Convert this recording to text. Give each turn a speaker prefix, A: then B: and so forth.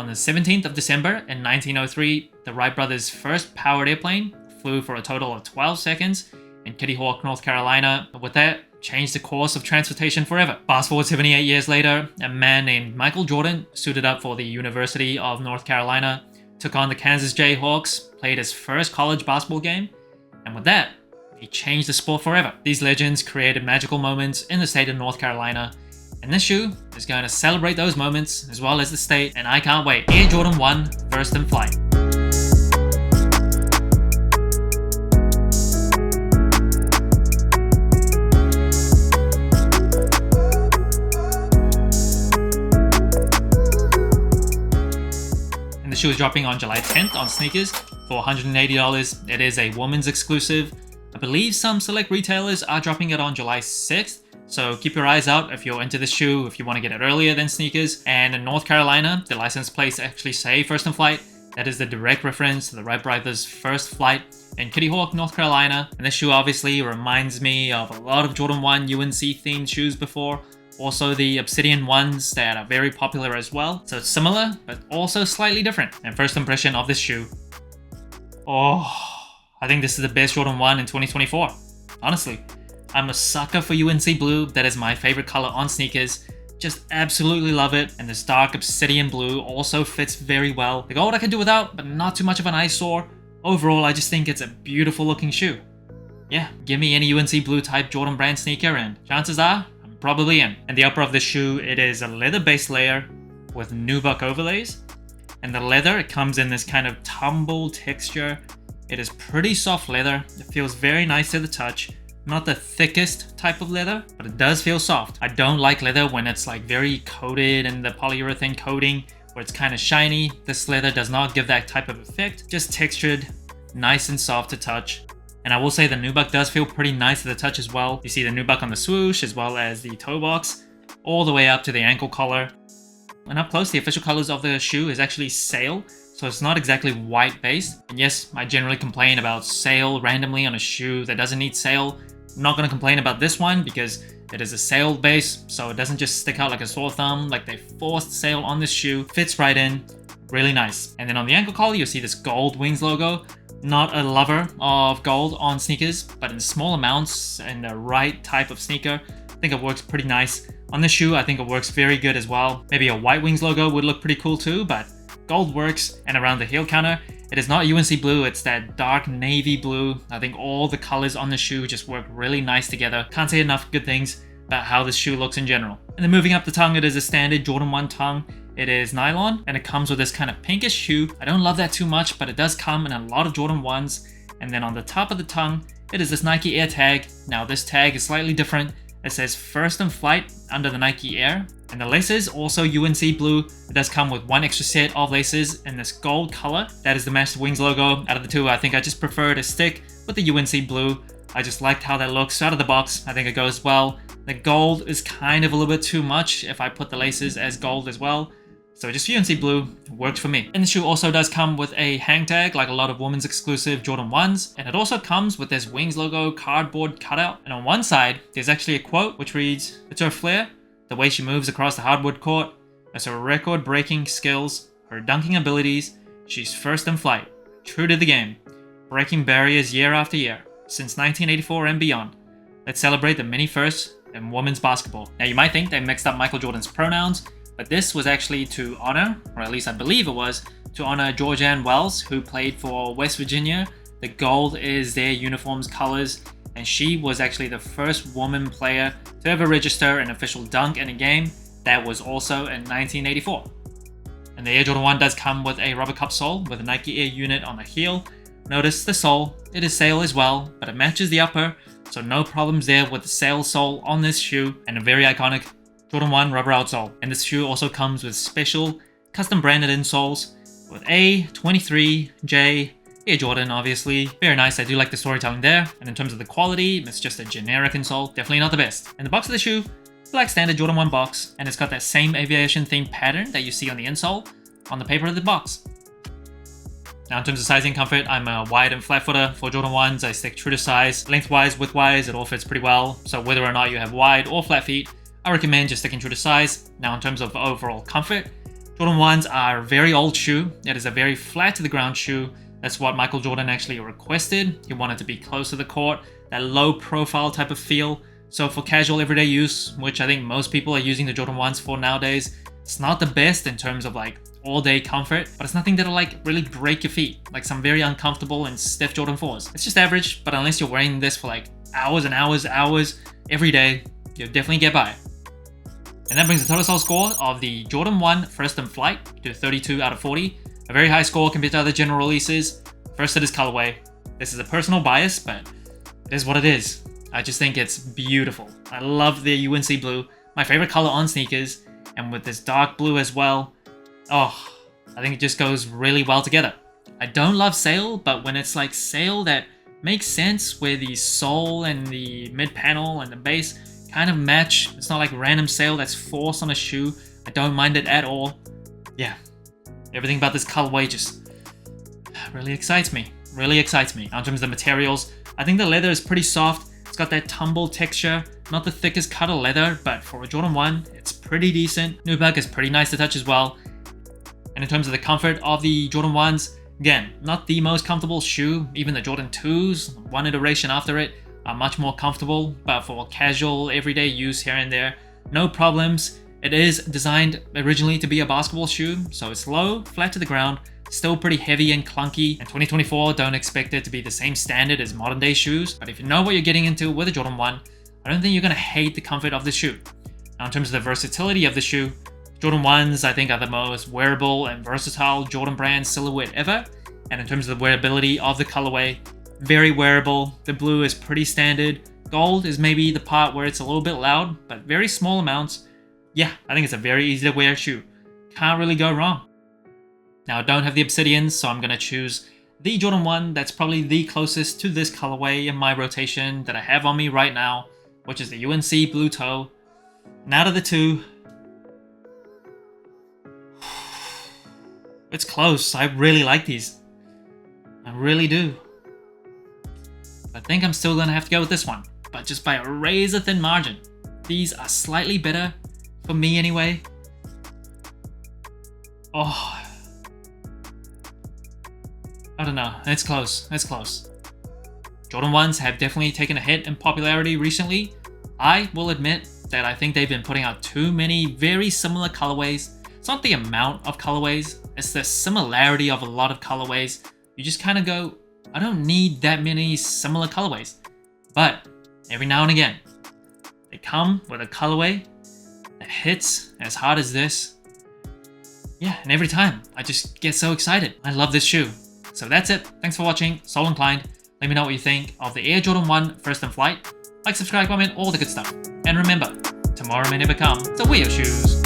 A: On the 17th of December in 1903, the Wright brothers' first powered airplane flew for a total of 12 seconds in Kitty Hawk, North Carolina. With that, changed the course of transportation forever. Fast forward 78 years later, a man named Michael Jordan suited up for the University of North Carolina, took on the Kansas Jayhawks, played his first college basketball game, and with that, he changed the sport forever. These legends created magical moments in the state of North Carolina, and this shoe is going to celebrate those moments as well as the state, and I can't wait. Air Jordan 1 First in Flight. The shoe is dropping on July 10th on SNKRS for $180. It is a woman's exclusive. I believe some select retailers are dropping it on July 6th, so keep your eyes out if you're into this shoe, if you want to get it earlier than SNKRS. And in North Carolina, the license plates actually say First in Flight. That is the direct reference to the Wright brothers' first flight in Kitty Hawk, North Carolina. And this shoe obviously reminds me of a lot of Jordan 1 UNC themed shoes before. Also the Obsidian ones that are very popular as well. So it's similar, but also slightly different. And first impression of this shoe. Oh, I think this is the best Jordan 1 in 2024. Honestly, I'm a sucker for UNC blue. That is my favorite color on sneakers. Just absolutely love it. And this dark obsidian blue also fits very well. The gold I can do without, but not too much of an eyesore. Overall, I just think it's a beautiful looking shoe. Yeah, give me any UNC blue type Jordan brand sneaker and chances are, probably in. And the upper of the shoe, it is a leather base layer with nubuck overlays. And the leather, it comes in this kind of tumble texture. It is pretty soft leather. It feels very nice to the touch. Not the thickest type of leather, but it does feel soft. I don't like leather when it's like very coated in the polyurethane coating where it's kind of shiny. This leather does not give that type of effect. Just textured, nice and soft to touch. And I will say the nubuck does feel pretty nice to the touch as well. You see the nubuck on the swoosh as well as the toe box, all the way up to the ankle collar. And up close, the official colors of the shoe is actually sail, so it's not exactly white base. And yes, I generally complain about sail randomly on a shoe that doesn't need sail. I'm not going to complain about this one because it is a sail base, so it doesn't just stick out like a sore thumb. Like they forced sail on this shoe, fits right in, really nice. And then on the ankle collar, you'll see this gold wings logo. Not a lover of gold on sneakers, but in small amounts and the right type of sneaker, I think it works pretty nice. On this shoe, I think it works very good as well. Maybe a white wings logo would look pretty cool too, but gold works. And around the heel counter, it is not UNC blue, it's that dark navy blue. I think all the colors on the shoe just work really nice together. Can't say enough good things about how this shoe looks in general. And then moving up the tongue, it is a standard Jordan 1 tongue. It is nylon and it comes with this kind of pinkish hue. I don't love that too much, but it does come in a lot of Jordan 1s. And then on the top of the tongue, it is this Nike Air tag. Now this tag is slightly different. It says First in Flight under the Nike Air. And the laces, also UNC blue. It does come with one extra set of laces in this gold color. That is the Master Wings logo. Out of the two, I think I just prefer to stick with the UNC blue. I just liked how that looks out of the box. I think it goes well. The gold is kind of a little bit too much if I put the laces as gold as well. So just UNC blue works for me. And the shoe also does come with a hang tag like a lot of women's exclusive Jordan 1s. And it also comes with this Wings logo cardboard cutout. And on one side, there's actually a quote which reads, "It's her flair, the way she moves across the hardwood court. It's her record-breaking skills, her dunking abilities. She's first in flight, true to the game, breaking barriers year after year, since 1984 and beyond. Let's celebrate the many firsts in women's basketball." Now you might think they mixed up Michael Jordan's pronouns, but this was actually to honor, or at least I believe it was, to honor Georgianne Wells, who played for West Virginia. The gold is their uniform's colors, and she was actually the first woman player to ever register an official dunk in a game. That was also in 1984. And the Air Jordan 1 does come with a rubber cup sole with a Nike Air unit on the heel. Notice the sole, it is sail as well, but it matches the upper, so no problems there with the sail sole on this shoe, and a very iconic Jordan 1 rubber outsole. And this shoe also comes with special custom branded insoles with A23J Air Jordan, obviously. Very nice, I do like the storytelling there. And in terms of the quality, it's just a generic insole, definitely not the best. And the box of the shoe, black standard Jordan 1 box, and it's got that same aviation themed pattern that you see on the insole on the paper of the box. Now in terms of sizing comfort, I'm a wide and flat footer for Jordan 1s. I stick true to size. Lengthwise, widthwise, it all fits pretty well. So whether or not you have wide or flat feet, I recommend just sticking true to size. Now in terms of overall comfort, Jordan 1s are a very old shoe. It is a very flat to the ground shoe. That's what Michael Jordan actually requested. He wanted to be close to the court, that low profile type of feel. So for casual everyday use, which I think most people are using the Jordan 1s for nowadays, it's not the best in terms of like all day comfort, but it's nothing that'll like really break your feet, like some very uncomfortable and stiff Jordan 4s. It's just average, but unless you're wearing this for like hours and hours, every day, you'll definitely get by. And that brings the total score of the Jordan 1 First in Flight to 32 out of 40. A very high score compared to other general releases. First, it is colorway. This is a personal bias, but it is what it is. I just think it's beautiful. I love the UNC blue, my favorite color on sneakers, and with this dark blue as well. Oh, I think it just goes really well together. I don't love sail, but when it's like sail that makes sense, where the sole and the mid panel and the base kind of match. It's not like random sail that's forced on a shoe. I don't mind it at all. Yeah, everything about this colorway just really excites me. Really excites me. In terms of the materials, I think the leather is pretty soft. It's got that tumble texture. Not the thickest cut of leather, but for a Jordan 1, it's pretty decent. Nubuck is pretty nice to touch as well. And in terms of the comfort of the Jordan 1s, again, not the most comfortable shoe. Even the Jordan 2s, one iteration after it, are much more comfortable, but for casual, everyday use here and there, no problems. It is designed originally to be a basketball shoe, so it's low, flat to the ground, still pretty heavy and clunky. In 2024, don't expect it to be the same standard as modern day shoes, but if you know what you're getting into with a Jordan 1, I don't think you're going to hate the comfort of the shoe. Now, in terms of the versatility of the shoe, Jordan 1s I think are the most wearable and versatile Jordan brand silhouette ever. And in terms of the wearability of the colorway, very wearable. The blue is pretty standard. Gold is maybe the part where it's a little bit loud, but very small amounts. Yeah, I think it's a very easy to wear shoe. Can't really go wrong. Now, I don't have the Obsidians, so I'm going to choose the Jordan 1 that's probably the closest to this colorway in my rotation that I have on me right now, which is the UNC Blue Toe. And out of the two, it's close. I really like these. I really do. I think I'm still going to have to go with this one, but just by a razor thin margin. These are slightly better, for me anyway. Oh, I don't know. It's close. It's close. Jordan 1s have definitely taken a hit in popularity recently. I will admit that I think they've been putting out too many very similar colorways. It's not the amount of colorways, it's the similarity of a lot of colorways. You just kind of go, I don't need that many similar colorways. But every now and again, they come with a colorway that hits as hard as this. Yeah, and every time, I just get so excited. I love this shoe. So that's it. Thanks for watching. Sole Inclined. Let me know what you think of the Air Jordan 1 First in Flight. Like, subscribe, comment, all the good stuff. And remember, tomorrow may never come, so wear your shoes.